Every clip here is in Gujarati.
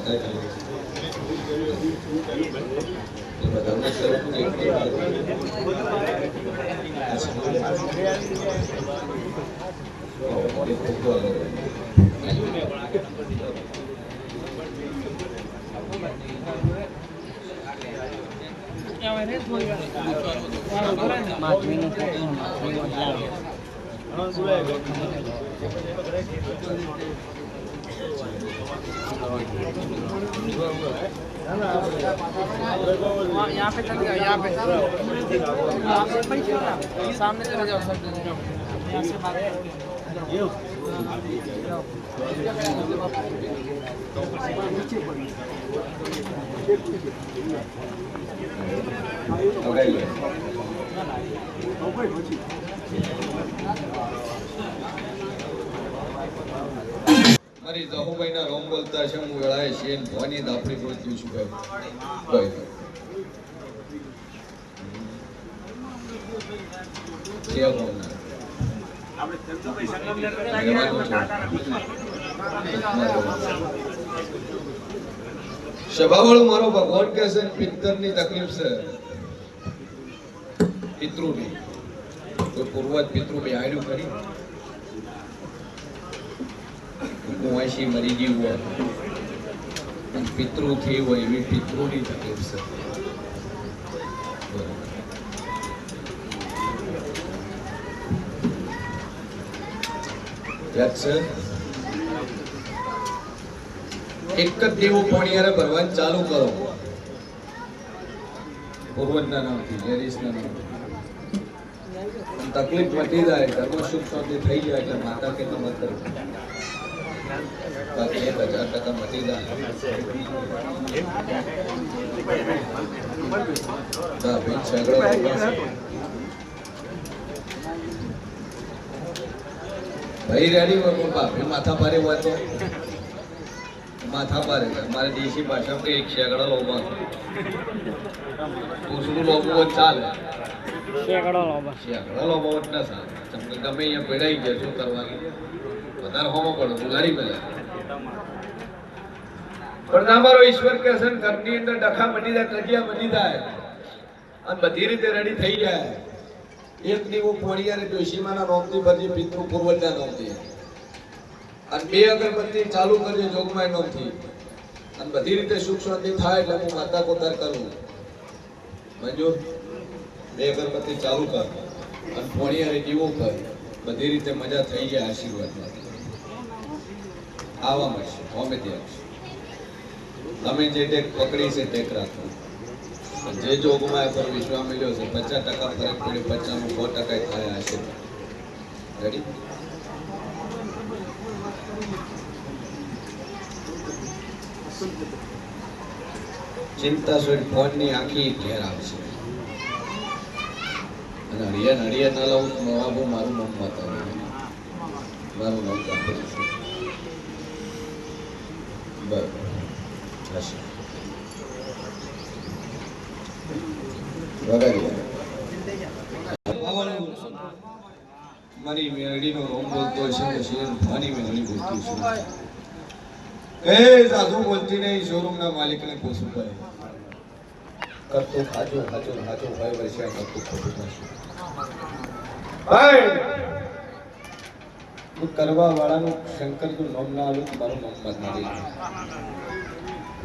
માતા કરે એ બધાને શરમ એટલી यहाँ पे चल गया, यहाँ पे सामने चले जाओ सब यहाँ से बात મારી જહુભાઈના રોમ બોલતા છે હું વેળાએ છે ધોની દાપડી બોલતી છું ભાઈ સભાવાળો મારો ભગવાન કે છે પિત્તરની તકલીફ છે પિતૃની કોઈ પૂર્વજ પિતૃ બેહાડ્યું કરી કુંવાસી મરી ગયું હોય પિતૃ થઈ હોય એવી પિતૃની તકલીફ છે યાદ છે એક જ દેવો પાણીયારે ભરવાનું ચાલુ કરો પૂર્વજના નામથી લેડીઝના નામથી તકલીફ મટી જાય ઘરમાં સુખ શાંતિ થઈ જાય એટલે માતા કે તો મત કરો બાકી 1000% મટી જાય ભાઈ રેડી હોય બાપી માથા ભારે હોય તો માથા ભારે અમારે દેશી ભાષામાં એક શેકડા લોબા પૂછડું લોબવું ચાલે શેકડા લોબા જ ના સારું તમને ગમે અહીંયા ભેડાઈ ગયા શું કરવાનું વધારે હોમો પડો ઉગાડી મળે પણ ના મારો ઈશ્વર કે છે ઘરની અંદર ડખા બની જાય કજિયા બની જાય અને બધી રીતે રેડી થઈ જાય એક દીવો પોણિયારે ડોશીમાના નોમથી ભરજે પિતૃ પૂર્વજના નોમથી અને 2 અગરબત્તી ચાલુ કરજે જોગમાય નોમથી અને બધી રીતે સુખ શાંતિ થાય એટલે હું માતા કોતર કરું મંજૂર 2 અગરબત્તી ચાલુ કર અને પોણિયારે દીવો કર બધી રીતે મજા થઈ જાય આશીર્વાદમાં આવા મળશે અમે ત્યાં તમે જે ટેક પકડી છે ટેક રાખો જે જોગમાં પર વિશ્વાસ મળ્યો છે 50% ફરક પડ્યો 50 નું 100% થાય હશે રેડી ચિંતા છોડ ફોન ની આખી ઘેર આવશે અને હળિયા ના લાવું બાબુ મારું નામ બતાવું મારું નામ કાપડું છું બરાબર હશે મારી મેરડીનો રોમ બોલતો છે શેર મારી મેરડી બોલતી છે એ સાધુ બોલતી નહીં શોરૂમના માલિકને પૂછું ભાઈ કરતો ખાજો ભાઈ વર્ષા કરતો ખોટું થશે ભાઈ હું કરવા વાળાનું શંકર તું નામ ના આલું મારું નામ બદનારી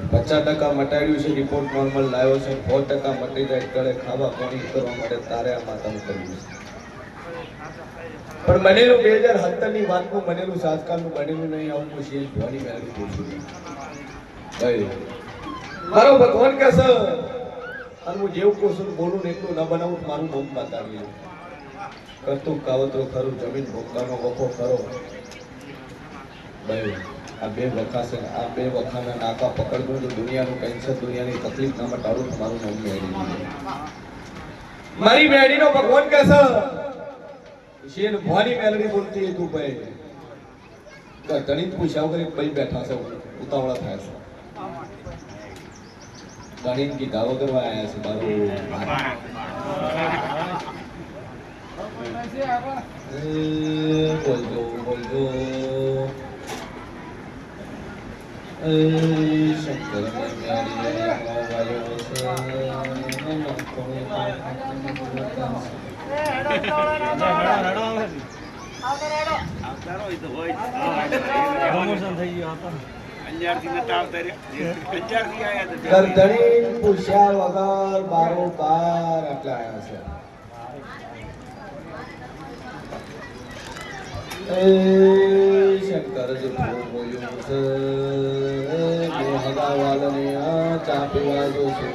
50% મટાડ્યું છે રિપોર્ટ નોર્મલ લાવ્યો છે 100% મટી જાય તળે ખાવા પાણી કરવા માટે તારે આ માતાનું કર્યું છે પણ બનેલું 2017 ની વાતનું બનેલું સાતકાળનું બનેલું નહીં આવું પૂછીએ ભવાની મેળવી પૂછું ભાઈ મારો ભગવાન કે છે અને હું જેવું કહું છું બોલું ને એટલું ન બનાવું મારું બોમ બતાવી કરતું કાવતરો ખરું જમીન ભોગવાનો વખો ખરો ભાઈ આ 2 વખા છે આ 2 વખાના નાકા પકડવું તો દુનિયાનું કેન્સર દુનિયાની તકલીફ ના મટાડું મારું નામ મેળી મારી મેળીનો ભગવાન કે છે શેર ભવાની મેલડી બોલતી તું ભાઈ ધણીત પૂછ્યા વગર ભાઈ બેઠા છે ઉતાવળા થાય છે ધણીત ગીતા વગર આયા છે મારું બોલજો શંકર ગરદણી પૂછ્યા વગર બારોબાર આટલા આવ્યા છે શંકર બોલ્યું છે હગાવાલને ચા પીવા દો છું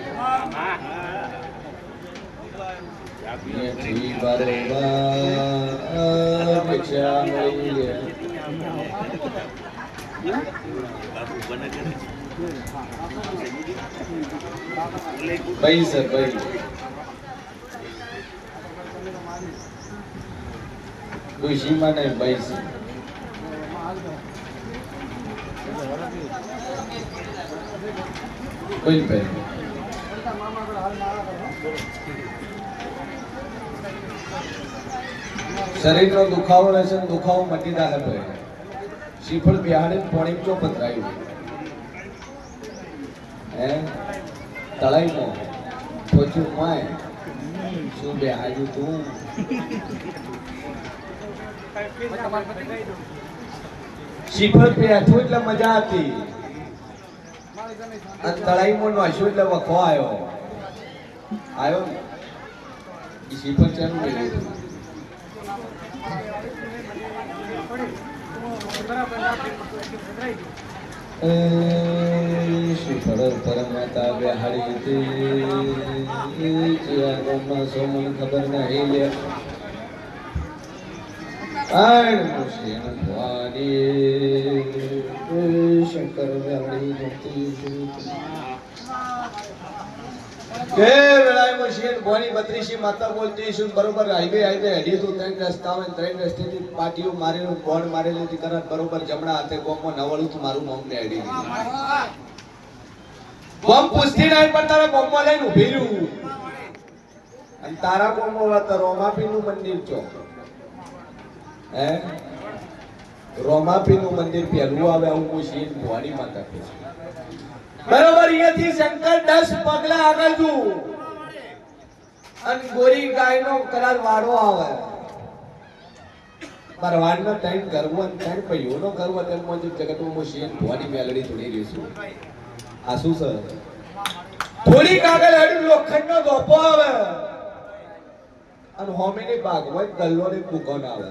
ભિક્ષા મળી ભાઈ સર ભાઈ ખુશીમાં નહીં ભાઈ સર કોઈ ભાઈ શરીરનો દુખાવો રહેશે દુખાવો મટી દાખલ રહે શ્રીફળ બિહાડે પોણી ચો પધરાયું હે તળાઈનો થોચું માય શું બેહાડ્યું તું શ્રીફળ બેઠું એટલે મજા હતી અને તળાઈમાં નાશ્યું એટલે વખો આવ્યો શ્રીફળ ચાલુ કર્યું શ્રીફળ પરમાતા બેહાડી સોમન ખબર નહીં લે શંકર કે વેળાએ મશીન ભોની 32 માતા બોલતી છું બરોબર હાઈવે હેડી તો ત્રણ રસ્તા હોય ત્રણ રસ્તેથી પાટીઓ મારેલું બોર્ડ મારેલું થી કરત બરોબર જમણા હાથે ગોમમાં નવળું તું મારું નામ ને હેડી ગોમ પૂછતી નહીં પણ તારા ગોમમાં લઈને ઉભી રહ્યું અને તારા ગોમમાં હતા રોમાપીનું મંદિર ચોક હે રોમાપીનું મંદિર પહેલું આવે આવું મશીન ભોની માતા કહે બરોબર અહીંયાથી શંકર 10 પગલા આગળ જુ અને ગોરી ગાયનો કરાર વાડો આવે પરવાડનો ટાઈમ કરવો અને ટાઈમ પૈયોનો કરવો તેમાં જે જગતમાં મશીન ભવાની મેલડી થોડી રહીશું આ શું સર થોડી આગળ હેડું લોખંડનો ધોપો આવે અને હોમીની ભાગવત ગલ્લોની કુકોન આવે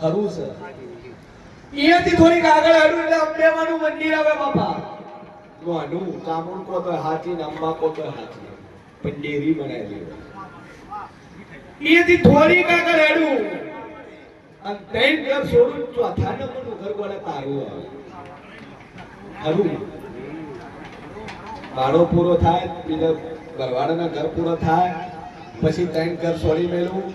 ખરું સર અહીંયાથી થોડી આગળ હેડું એટલે અંબેમાનું મંદિર આવે બાપા નોનું ચામુંડ કો તો હાથી અંબા કો તો હાથી પણ ડેરી બનાવેલી એથી થોડી કાગળ હેડું અને ત્રણ ઘર છોડું ચોથા નંબરનું ઘર બોલે તારું હરું ભાડો પૂરો થાય બીજા ઘરવાળાના ઘર પૂરો થાય પછી ત્રણ ઘર છોડી મેલું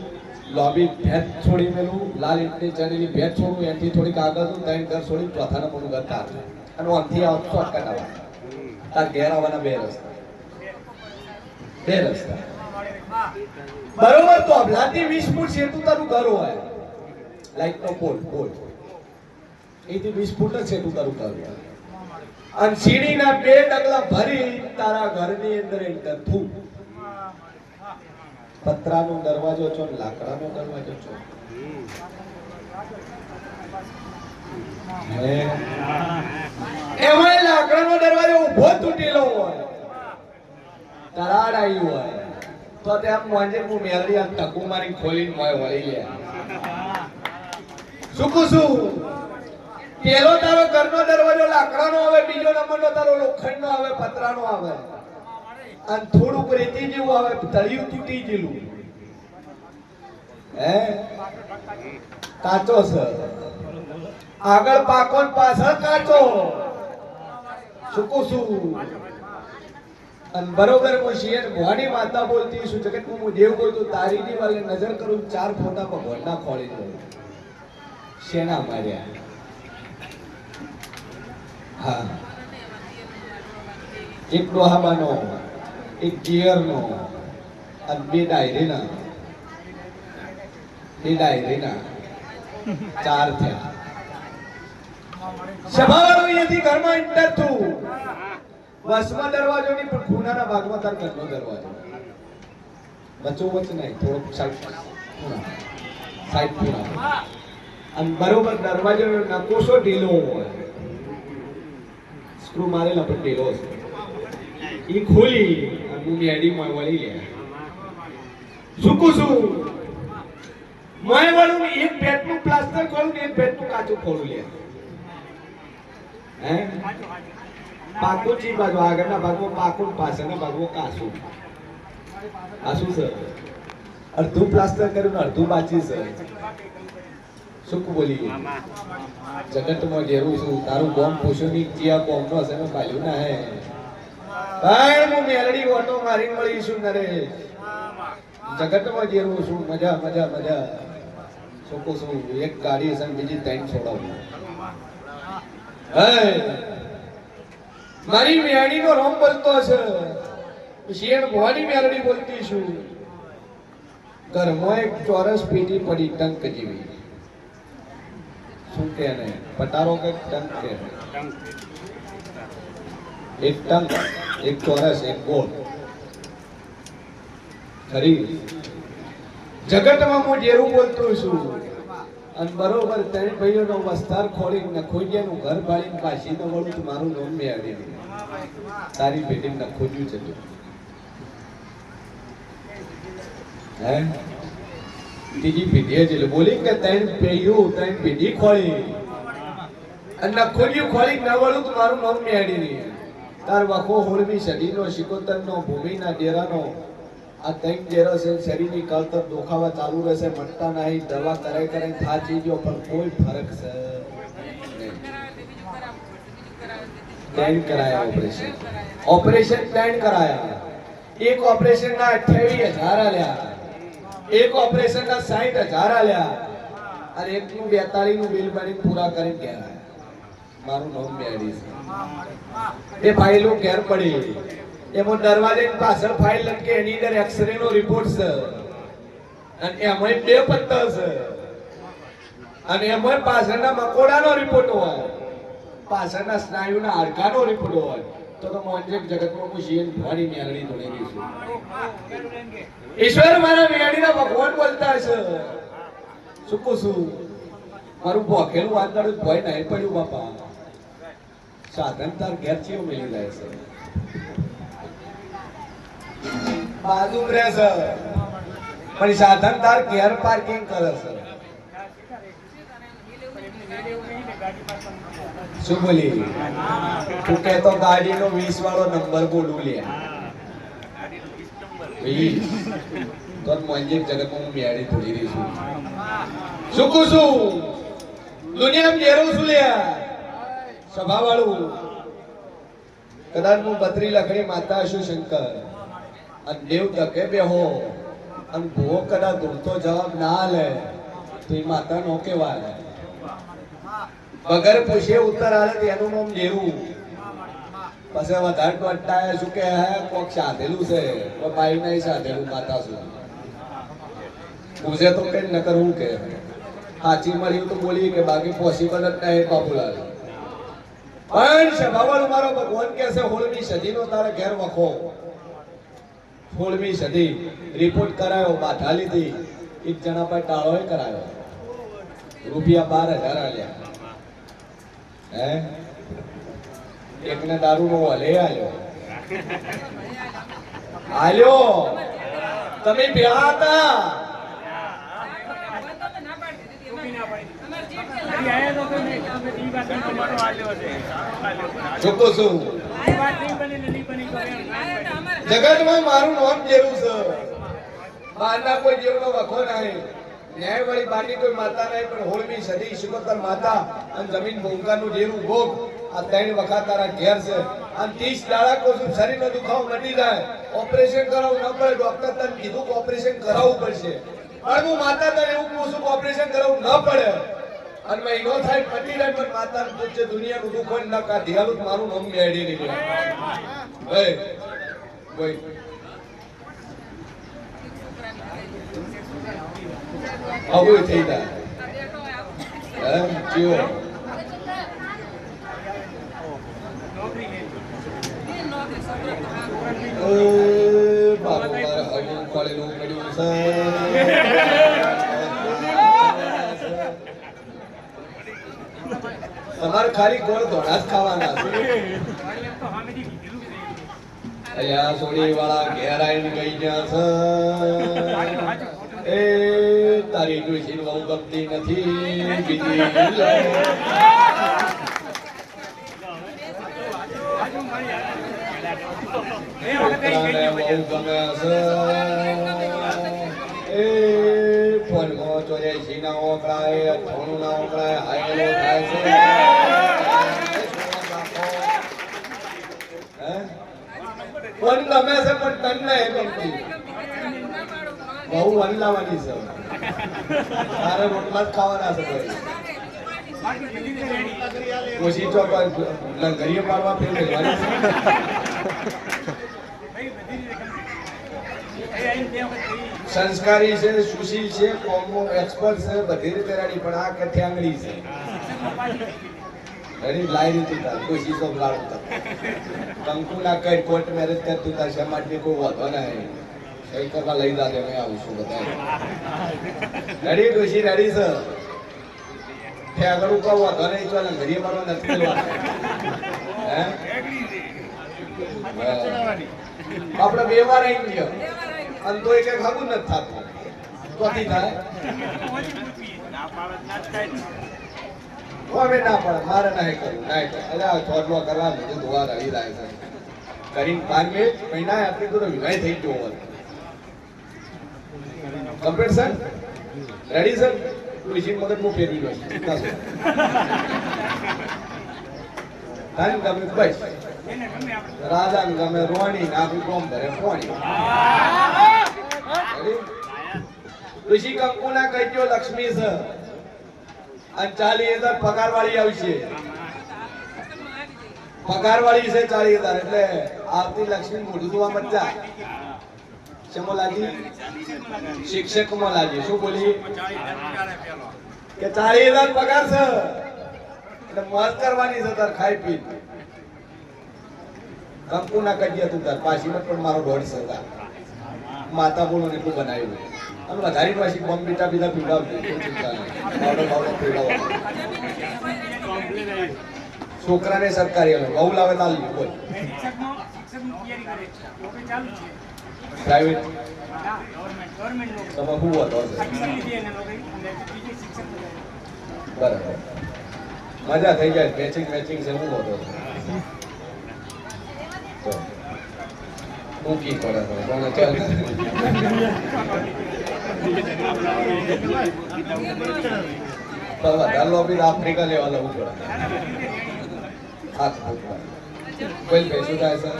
લોબી ભેટ છોડી મેલું લાલ ઈટની ચણીની ભેટ છોડું એથી થોડીક આગળ ત્રણ ઘર છોડી ચોથા નંબરનું ઘર તારું અને ઓનથી આવતો શોર્ટકટ આવે તાર ઘેર આવવાના બે રસ્તા બરોબર તો અબલાથી 20 ફૂટ સેતુ તારું ઘર હોય લાઈટ નો પોલ એથી 20 ફૂટ જ સેતુ તારું ઘર હોય અને સીડીના બે ડગલા ભરી તારા ઘરની અંદર એન્ટર થું પતરાનો દરવાજો છો લાકડાનો દરવાજો છો એમાં લાકડાનો દરવાજો ઊભો તૂટેલો હોય તરાડ આવી હોય તો તેમ મોંજે હું મેલડી આ ટકુ મારી ખોલીને મોય વળી લે શું પેલો તારો ઘરનો દરવાજો લાકડાનો આવે બીજો નંબરનો તારો લોખંડનો આવે પતરાનો આવે અને થોડુંક રેતી જેવું આવે તળિયું તૂટી ગયેલું હે કાચો સર આગળ પાકો ને પાછળ કાચો શું અને બરોબર હું શિયર ભવાની માતા બોલતી છું જગત હું દેવ બોલતું તારી ની વાલે નજર કરું 4 ફોટા ભગવાનના ખોળી દઉં શેના માર્યા હા એક ડોહાબાનો એક ગિયરનો અને બે ડાયરીના 4 થયા સભાવાળો અહીંયાથી ઘરમાં એન્ટર થયું. વસમાં દરવાજો નહીં પણ ખૂણાના ભાગમાં તાર ઘરનો દરવાજો. વચ્ચોવચ્ચ નહીં, થોડોક સાઈડ ખૂણા. અને બરોબર દરવાજો નકોશો ઢીલો હોય, સ્ક્રૂ મારેલા પણ ઢીલો છે. ઈ ખોલી અને હું મેડીમાં વળી લે. શું મોય વાળું એક પેટનું પ્લાસ્ટર ખોલું ને એક પેટનું કાચું ખોલું લે. હે પાકું ચી બાજુ આગળના ભાગમાં પાકું, પાછળના ભાગમાં કાચું. આ શું છે? અડધું પ્લાસ્ટર કર્યું ને અડધું બાકી છે. શું બોલી જગતમાં જેરું છું તારું બોમ પૂછુની ચિયા બોમનો હશે ને પાલ્યું ના હે ભાઈ. હું મેલડી ઓટો મારી મળીશું નરેશ. જગતમાં જેરું છું, મજા મજા મજા. શું એક ગાડી હશે બીજી ત્રણ છોડાવું. મારી મેળી નો રોમ બોલતો હશે, શિયણ ભવાની મેલડી બોલતી છું. ઘરમાં એક ચોરસ પેટી પડી ટંક જેવી. શું કે ને પટારો કે ટંક કે? એક ટંક, એક ચોરસ, એક ગોળ. ખરી જગતમાં હું જેરું બોલતો છું. અને બરોબર ત્રણ ભાઈઓનો વસ્તાર ખોલી નખોજિયાનું ઘર ભાળીને પાછી ન વળું તો મારું નામ મેળવી દે. તારી પેટી નખોજ્યું છે તું. હે ત્રીજી પેઢી એટલે બોલી કે ત્રણ પેઢીઓ ત્રણ પેઢી ખોલી અને નખોજ્યું ખોલી ન વળું તો મારું નામ મેળવી દે. તાર વખો હોળમી સદીનો સિકોતરનો ભૂમિના ડેરાનો આ ત્રણ ડેરા છે. શરીરની કળતર દુખાવા ચાલુ રહેશે, મટતા નહીં. દવા કરાઈ કરાઈ થાચી ગયો પણ કોઈ ફરક છે નહીં. કરાયા ઓપરેશન, ઓપરેશન પ્લાન કરાયા. એક ઓપરેશન ના 28,000 આલ્યા, એક ઓપરેશન ના 60,000 આલ્યા અને એકનું 42 નું બિલ બની પૂરા કરીને ઘેર આવ્યા. મારું નામ મેળી છે. એ ફાઇલો ઘેર પડી, એમાં દરવાજાની પાછળ ફાઇલ લટકે, એની અંદર એક્સરે નો રિપોર્ટ છે અને એમાં 2 પત્તા છે અને એમાં પાછળના મકોડાનો રિપોર્ટ હોય, પાછળના સ્નાયુના હાડકાનો રિપોર્ટ હોય. તો મોંજેક જગતમાં હું શિયન ભવાની મેળડી દોડેલી છું. ઈશ્વર મારા મેળડીના ભગવાન બોલતા છે. શું છું મારું ભોખેલું વાંદળું ભય નહીં પડ્યું બાપા. સાધન તાર ઘેર ચેવ મળી જાય છે, બાજુ રહે છે પણ સાધન તાર ઘેર પાર્કિંગ કરે છે. શું બોલી તું કહેતો ગાડીનો 20 વાળો નંબર બોલું લે 20 તો મોંજેક જગતમાં હું મેળી થોડી રહી છું. શું દુનિયામાં ઘેરું છું લે સભા વાળું. કદાચ હું 32 લખડી માતા છું શંકર અને દેવ તકે બેહો અને ભૂવો કદાચ ધૂળતો જવાબ ના લે તો એ માતા નો કહેવાય. વગર પૂછે ઉત્તર આવે એનું નામ દેવું. પછી વધારે તો અટ્ટાય શું કે હે કોક સાધેલું છે તો પાઈ નહીં સાધેલું માતા શું પૂછે તો કઈ ન કરવું કે સાચી મળ્યું તો બોલી કે બાકી પોસિબલ જ નહીં બાપુલાલ. પણ સભાવાળું મારો ભગવાન કે છે 16મી સદીનો તારે ઘેર વખો. 16મી સદી રિપોર્ટ કરાયો, બાધા લીધી, એક જણા પર ટાળો કરાયો, રૂપિયા 12,000 આલ્યા. હે એકને દારૂ નો હલે આલ્યો તમે ભેળા હતા. જગતમાં મારું નામ જેવું છે, બહારના કોઈ જેવનો વખો નહીં. ન્યાય વાળી બાટી કોઈ માતા નહીં પણ 16મી સદી સિકોતર માતા અને જમીન ભૂંકાનું જેવું ભોગ આ 3 વખત તારા ઘેર છે. અને 30 દાડા કોઈ શરીરનો દુખાવો મટી જાય, ઓપરેશન કરાવવું ન પડે. ડોક્ટર તને કીધું કે ઓપરેશન કરાવવું પડશે પણ હું માતા તને એવું કહું છું કે ઓપરેશન કરાવવું ન પડે અને મહિનો થાય મટી જાય પણ માતાનું દુઃખ છે, દુનિયાનું દુઃખ હોય ન કાઢી હાલું મારું નામ મેળી નીકળે. ભાઈ આવું થઈ જાય. બાબુ મારે હગું પડેલું પડ્યું છે. તમારે ખાલી ગોળ ધોળા જ ખાવાના છે. અહીંયા સોડી વાળા ઘેર આવીને ગઈ ગયા છે. એ તારી ડોશી બહુ ગમતી નથી બીજી લે. છોકરાને બહુ ગમે છે. એ ફોનમાં 84 ના ઓકળાય 98 ના ઓકળાય હાયલો થાય છે. ફોન ગમે છે પણ તને નહીં ગમતી. બહુ વનલાવાની છે. તારે રોટલા જ ખાવાના છે ભાઈ. કોશી ચોક ઘડીએ પાડવા ફેર લેવાની છે. સંસ્કારી છે, સુશીલ છે, કોમો એક્સપર્ટ છે, બધી રીતે રેડી. પણ આ કે ઠ્યાંગડી છે રેડી. લાઈ રીતે તાર કોશી ચોક લાડતા કંકુ ના કઈ કોર્ટ મેરેજ કરતું તાર શા માટે કોઈ વાંધો નહીં. સહી કરવા લઈ જાતે મેં આવું છું બધા રેડી. ડોશી રેડી છે. આગળ ઉપર વાંધો નહીં ચાલે. ઘડીએ મારવા નથી મેળવાનું. હે આપણે બે વાર આવી ગયો અને તોય કઈ ખાવું નથી થતું. કોથી થાય હવે ના પડે. મારે નહીં કરવું નહીં કરે. અલ્યા ચોટલો કરવા બધું ધોવા રહી જાય છે કરીને 5 મિનિટ મહિના આટલી તો વિવાહ થઈ ગયો હોય. Complete sir ready sir. Tulsi મગજ હું ફેરવી દઉં છું. ગમે બસ રાજા ગમે રોણી નાખું કોમ ભરે પોણી. ઋષિ કંકુ ના કહેજો લક્ષ્મી છે અને 40,000 પગાર વાળી આવશે. પગાર વાળી છે 40,000 એટલે આવતી લક્ષ્મી મોઢું ધોવા મજા. ચમોલાજી શિક્ષક મોલાજી શું બોલી કે 40,000 પગાર છે એટલે મોજ કરવાની છે તાર ખાઈ પી. કંકુ ના કજિયા તું તાર પાછી પણ મારો દોઢ છે તાર માતા બોલો ને એટલું બનાવ્યું અને વધારી પાછી બોમ્બ બીટા બીજા પીવડાવજો. ચિંતા નહીં. પાવડર પાવડર પીવડાવો. છોકરાને સરકારી આવે બહુ લાવે તાલ બોલ. પ્રાઇવેટ તમે શું હતો બરાબર મજા થઈ જાય. મેચિંગ મેચિંગ છે શું હતો મૂકી પડે કોને ચાલ. વધારે લોબી આફ્રિકા લેવા લવું પડે. હાથ કોઈ પૈસું થાય સર.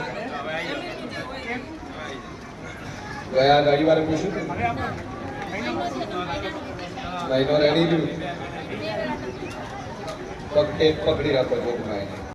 ગયા રવિવારે પૂછ્યું મહિનો રેડી પકડી રાખો.